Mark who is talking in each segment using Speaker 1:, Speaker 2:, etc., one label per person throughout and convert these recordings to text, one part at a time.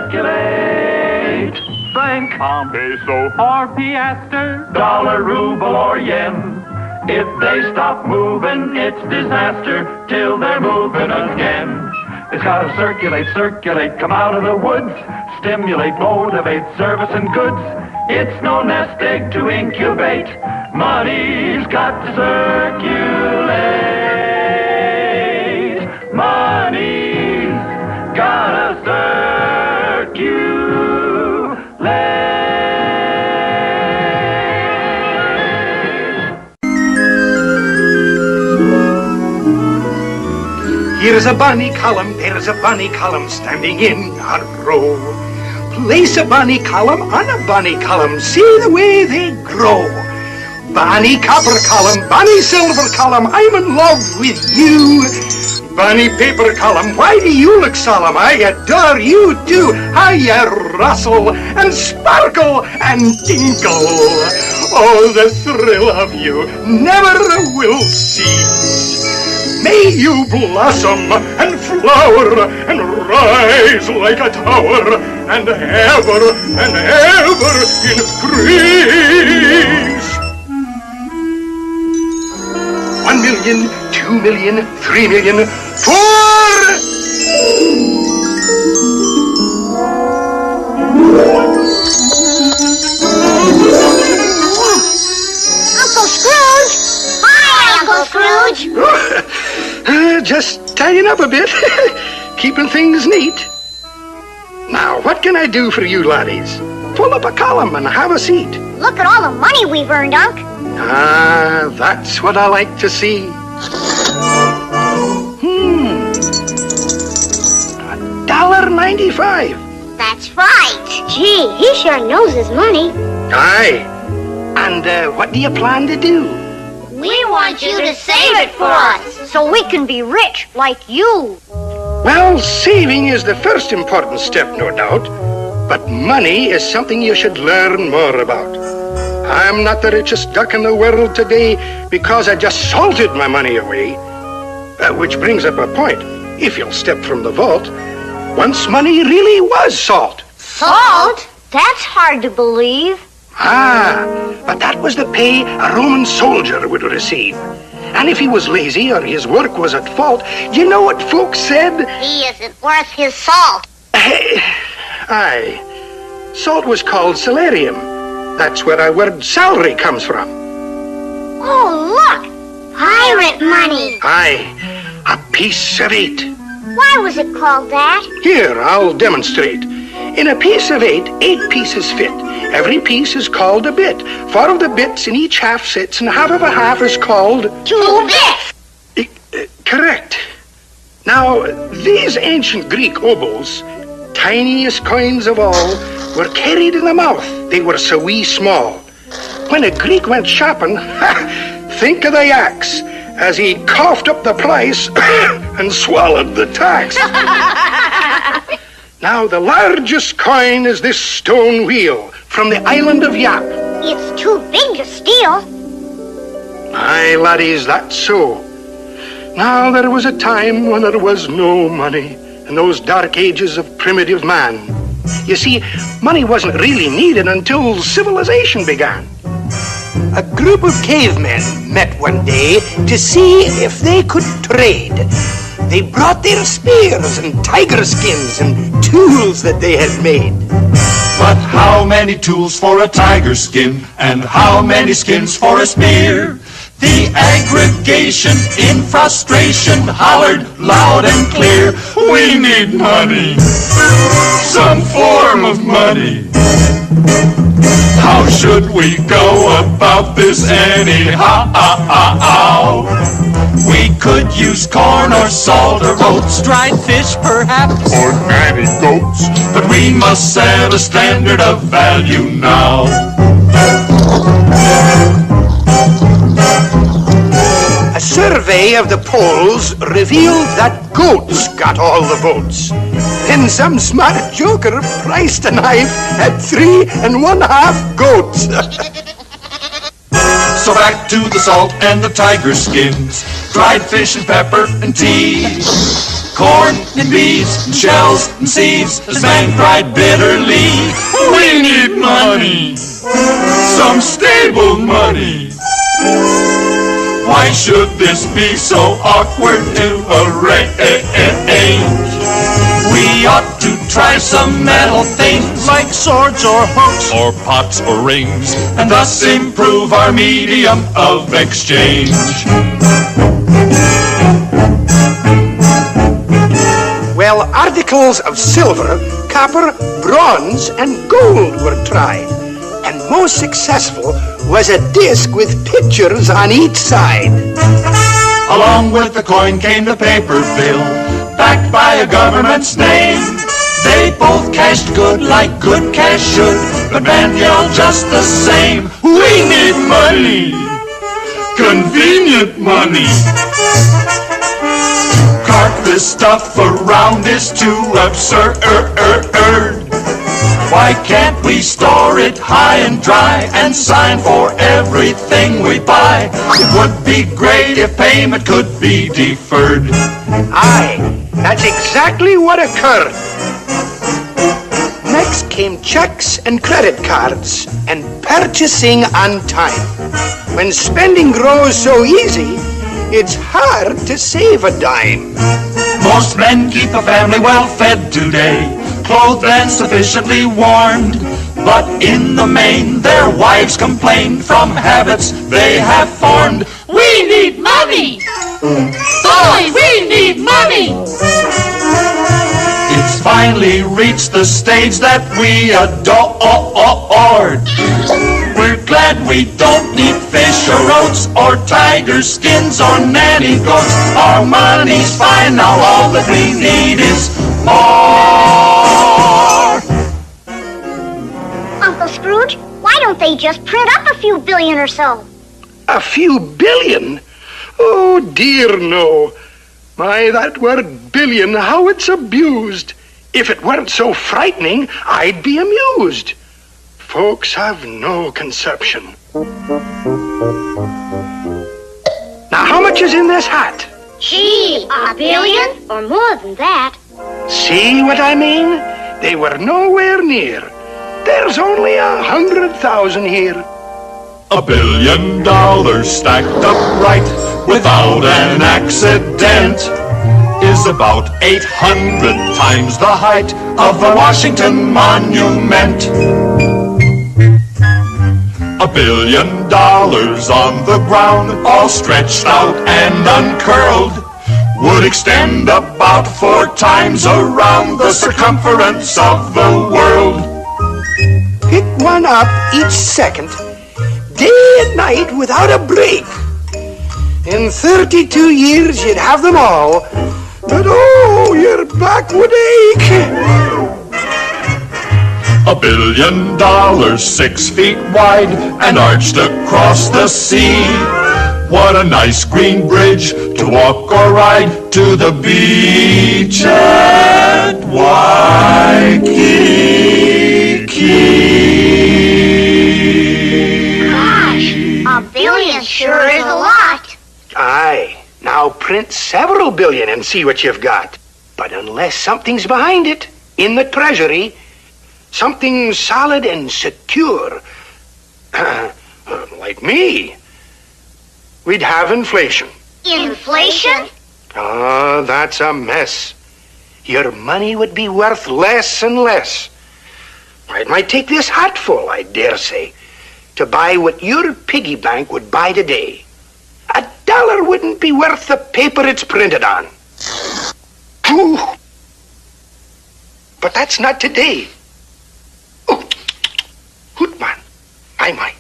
Speaker 1: circulate. Franc,
Speaker 2: peso,
Speaker 1: or piaster, dollar, ruble, or yen. If they stop moving, it's disaster till they're moving again. It's gotta circulate, circulate, come out of the woods, stimulate, motivate, service and goods. It's no nest egg to incubate. Money's got to circulate. Money's gotta circulate.
Speaker 3: Here's a bonny column, there's a bonny column standing in a row. Place a bonny column on a bonny column, see the way they grow. Bonny copper column, bonny silver column, I'm in love with you. Bonny paper column, why do you look solemn? I adore you too. How you rustle and sparkle and tinkle. Oh, the thrill of you never will cease. May you blossom and flower and rise like a tower and ever increase. 1 million, 2 million, 3 million, 4.
Speaker 4: Uncle Scrooge! Hi, Uncle Scrooge!
Speaker 3: Just tidying up a bit, keeping things neat. Now, what can I do for you laddies? Pull up a column and have a seat.
Speaker 4: Look at all the money we've earned, Unc.
Speaker 3: Ah, that's what I like to see. $1.95.
Speaker 4: That's right. Gee, he sure knows his money.
Speaker 3: Aye. And what do you plan to do?
Speaker 4: We want you to save it for us, so we can be rich like you.
Speaker 3: Well, saving is the first important step, no doubt. But money is something you should learn more about. I'm not the richest duck in the world today because I just salted my money away. Which brings up a point. If you'll step from the vault, once money really was salt.
Speaker 4: Salt? That's hard to believe.
Speaker 3: Ah, but that was the pay a Roman soldier would receive. And if he was lazy or his work was at fault, you know what folks said?
Speaker 4: He isn't worth his salt.
Speaker 3: Aye. Salt was called salarium. That's where our word salary comes from.
Speaker 4: Oh, look! Pirate money.
Speaker 3: Aye, a piece of 8.
Speaker 4: Why was it called that?
Speaker 3: Here, I'll demonstrate. In a piece of 8, 8 pieces fit. Every piece is called a bit. 4 of the bits in each half sits, and half of a half is called
Speaker 4: 2 bits.
Speaker 3: Correct. Now, these ancient Greek obols, tiniest coins of all, were carried in the mouth. They were so wee small. When a Greek went shopping, think of the axe as he coughed up the price and swallowed the tax. Now, the largest coin is this stone wheel from the island of Yap.
Speaker 4: It's too big to steal.
Speaker 3: Aye, laddies, that's so. Now, there was a time when there was no money in those dark ages of primitive man. You see, money wasn't really needed until civilization began. A group of cavemen met one day to see if they could trade. They brought their spears and tiger skins and tools that they had made.
Speaker 5: But how many tools for a tiger skin, and how many skins for a spear? The aggregation in frustration hollered loud and clear, we need money, some form of money. How should we go about this anyhow? We could use corn or salt or oats, dried fish perhaps,
Speaker 2: or nanny goats.
Speaker 5: but we must set a standard of value now.
Speaker 3: A survey of the polls revealed that goats got all the votes. Then some smart joker priced a knife at 3 1/2 goats.
Speaker 5: So back to the salt and the tiger skins, dried fish and pepper and tea. corn and beans and shells and seeds. This man cried bitterly, we need money, some stable money. Why should this be so awkward to arrange? We ought to try some metal things like swords or hooks or pots or rings, and thus improve our medium of exchange.
Speaker 3: Well, articles of silver, copper, bronze, and gold were tried. And most successful was a disc with pictures on each side.
Speaker 5: Along with the coin came the paper bill, backed by a government's name. They both cashed good like good cash should, but man yelled just the same, we need money, convenient money. Cart this stuff around is too absurd. Why can't we store it high and dry and sign for everything we buy? It would be great if payment could be deferred.
Speaker 3: Aye, that's exactly what occurred. Next came checks and credit cards and purchasing on time. When spending grows so easy, it's hard to save a dime.
Speaker 5: Most men keep a family well fed today, clothed and sufficiently warmed. But in the main, their wives complain from habits they have formed. We need money! Boy, we need money! It's finally reached the stage that we adored. We're glad we don't need fish or oats or tiger skins or nanny goats. Our money's fine now, all that we need is more.
Speaker 4: Uncle Scrooge, why don't they just print up a few billion or so?
Speaker 3: A few billion? Oh, dear, no. My, that word billion, how it's abused. If it weren't so frightening, I'd be amused. Folks have no conception. Now, how much is in this hat?
Speaker 4: Gee, a billion? Or more than that.
Speaker 3: See what I mean? They were nowhere near. There's only 100,000 here.
Speaker 5: $1 billion stacked upright without an accident is about 800 times the height of the Washington Monument. $1 billion on the ground, all stretched out and uncurled, would extend about 4 times around the circumference of the world.
Speaker 3: Pick one up each second, day and night without a break. In 32 years you'd have them all, but oh, your back would ache.
Speaker 5: $1 billion, 6 feet wide and arched across the sea. What a nice green bridge to walk or ride to the beach at Waikiki.
Speaker 4: Gosh, $1 billion sure is a lot.
Speaker 3: Aye, now print several billion and see what you've got. But unless something's behind it, in the treasury, something solid and secure, like me, we'd have inflation.
Speaker 4: Inflation?
Speaker 3: Ah, that's a mess. Your money would be worth less and less. It might take this hatful, I dare say, to buy what your piggy bank would buy today. $1 wouldn't be worth the paper it's printed on. Ooh. But that's not today. Oh, Hootman, my.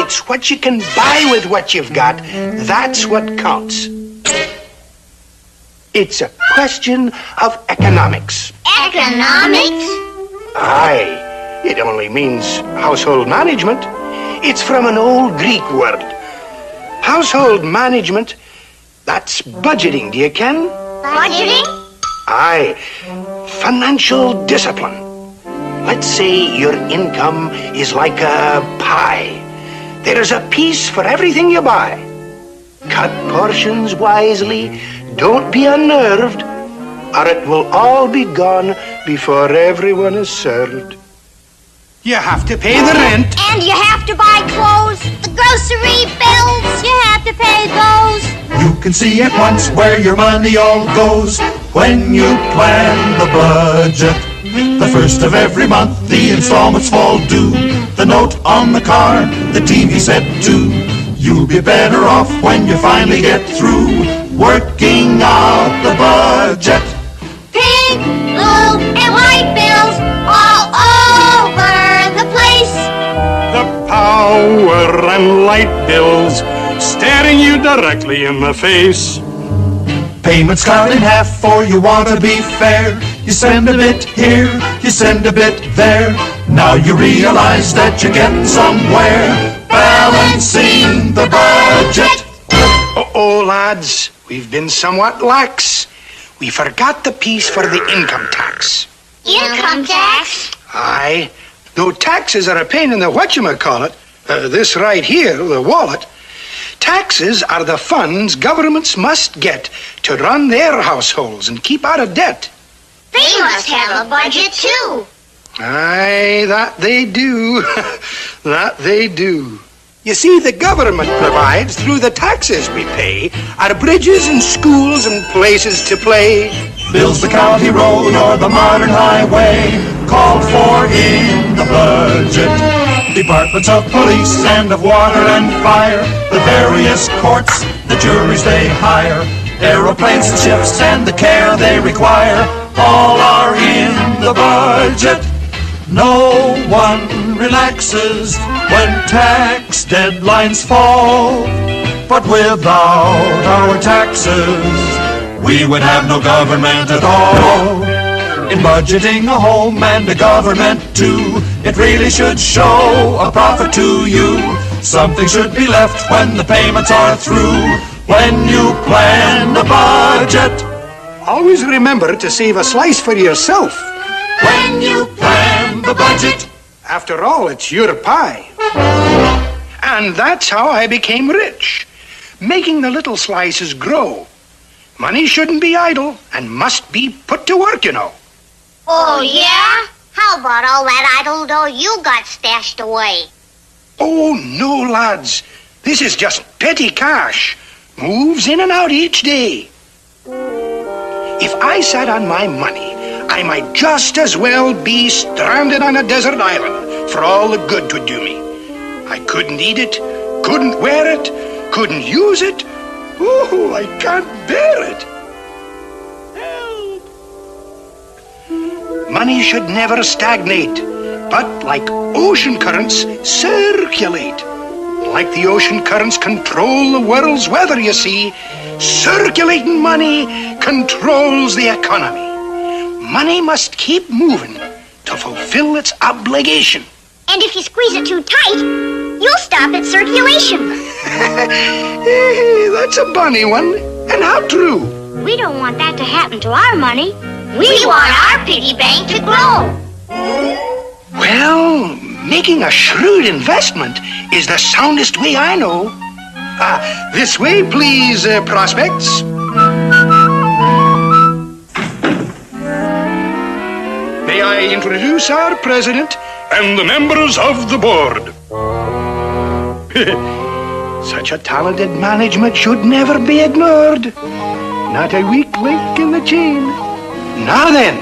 Speaker 3: It's what you can buy with what you've got. That's what counts. It's a question of economics.
Speaker 4: Economics?
Speaker 3: Aye, it only means household management. It's from an old Greek word. Household management, that's budgeting, do you ken?
Speaker 4: Budgeting?
Speaker 3: Aye, financial discipline. Let's say your income is like a pie. There's a piece for everything you buy. Cut portions wisely, Don't be unnerved, or it will all be gone before everyone is served. You have to pay the rent.
Speaker 4: And you have to buy clothes, the grocery bills. You have to pay those.
Speaker 5: You can see at once where your money all goes when you plan the budget. The first of every month, the installments fall due. The note on the car, the TV set too. You'll be better off when you finally get through working out the budget.
Speaker 4: Pink, blue, and white bills all over the place.
Speaker 3: The power and light bills staring you directly in the face.
Speaker 5: Payments cut in half, for you want to be fair. You send a bit here, you send a bit there. Now you realize that you're getting somewhere, balancing the budget.
Speaker 3: Oh, lads, we've been somewhat lax. We forgot the piece for the income tax.
Speaker 4: Income tax?
Speaker 3: Aye, though taxes are a pain in the whatchamacallit, this right here, the wallet, taxes are the funds governments must get to run their households and keep out of debt.
Speaker 4: They must have a budget, too.
Speaker 3: Aye, that they do. That they do. You see, the government provides, through the taxes we pay, our bridges and schools and places to play.
Speaker 5: Builds the county road or the modern highway, called for in the budget. Departments of police and of water and fire, the various courts, the juries they hire, aeroplanes and ships and the care they require, all are in the budget. No one relaxes when tax deadlines fall, but without our taxes, we would have no government at all. In budgeting a home and a government too, it really should show a profit to you. Something should be left when the payments are through, when you plan a budget.
Speaker 3: Always remember to save a slice for yourself.
Speaker 5: When you plan the budget.
Speaker 3: After all, it's your pie. And that's how I became rich, making the little slices grow. Money shouldn't be idle and must be put to work, you know.
Speaker 4: Oh, yeah? How about all that idle dough you got stashed away?
Speaker 3: Oh, no, lads. This is just petty cash. Moves in and out each day. If I sat on my money, I might just as well be stranded on a desert island for all the good 'twould do me. I couldn't eat it, couldn't wear it, couldn't use it. Oh, I can't bear it. Help! Money should never stagnate, but like ocean currents, circulate. Like the ocean currents control the world's weather, you see, circulating money controls the economy. Money must keep moving to fulfill its obligation.
Speaker 4: And if you squeeze it too tight, you'll stop its circulation.
Speaker 3: Hey, that's a bunny one. And how true.
Speaker 4: We don't want that to happen to our money. We want our piggy bank to grow.
Speaker 3: Well, making a shrewd investment is the soundest way I know. This way, please, prospects. May I introduce our president and the members of the board. Such a talented management should never be ignored. Not a weak link in the chain. Now then,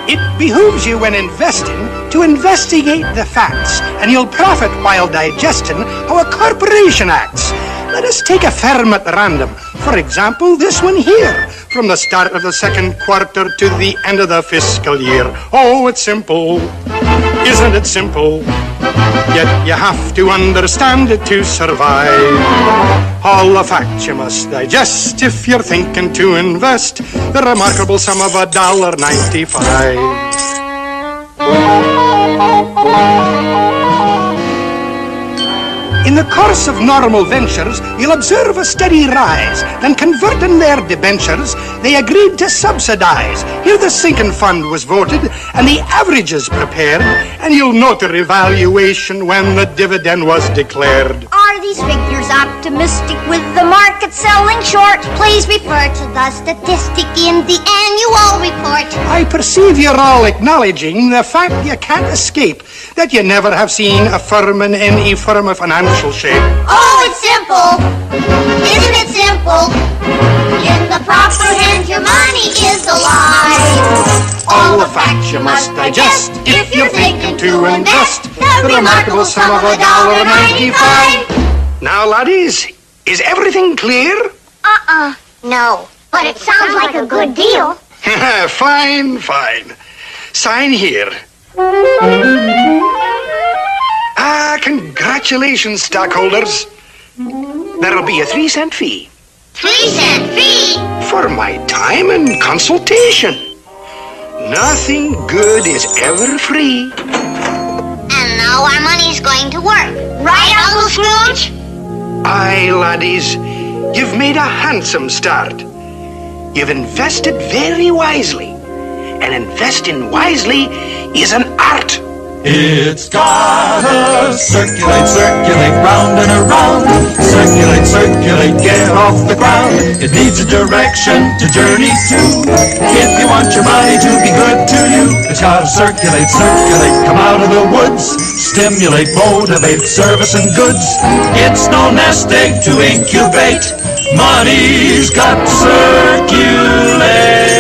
Speaker 3: it behooves you when investing to investigate the facts, and you'll profit while digesting how a corporation acts. Let us take a firm at random. For example, this one here, from the start of the second quarter to the end of the fiscal year. Oh, it's simple. Isn't it simple? Yet you have to understand it to survive. All the facts you must digest if you're thinking to invest the remarkable sum of $1.95. In the course of normal ventures, you'll observe a steady rise. Then converting their debentures, they agreed to subsidize. Here the sinking fund was voted, and the averages prepared, and you'll note the revaluation when the dividend was declared.
Speaker 4: On Are these figures optimistic with the market selling short? Please refer to the statistic in the annual report.
Speaker 3: I perceive you're all acknowledging the fact you can't escape that you never have seen a firm in any firm of financial shape.
Speaker 4: Oh, it's simple. Isn't it simple? In the proper hands, your money is alive.
Speaker 3: All the facts you must digest if you're thinking to invest the remarkable sum of $1.95. Now, laddies, is everything clear?
Speaker 4: No. But it sounds like a good deal.
Speaker 3: Fine, fine. Sign here. Congratulations, stockholders. There'll be a 3-cent fee.
Speaker 4: 3-cent fee?
Speaker 3: For my time and consultation. Nothing good is ever free.
Speaker 4: And now our money's going to work. Right, Uncle Scrooge?
Speaker 3: Aye, laddies, you've made a handsome start. You've invested very wisely. And investing wisely is an art.
Speaker 5: It's gotta circulate, circulate, round and around. Circulate, circulate, get off the ground. It needs a direction to journey to. If you want your money to be good to you, it's gotta circulate, circulate, come out of the woods. Stimulate, motivate, service and goods. It's no nest egg to incubate. Money's got to circulate.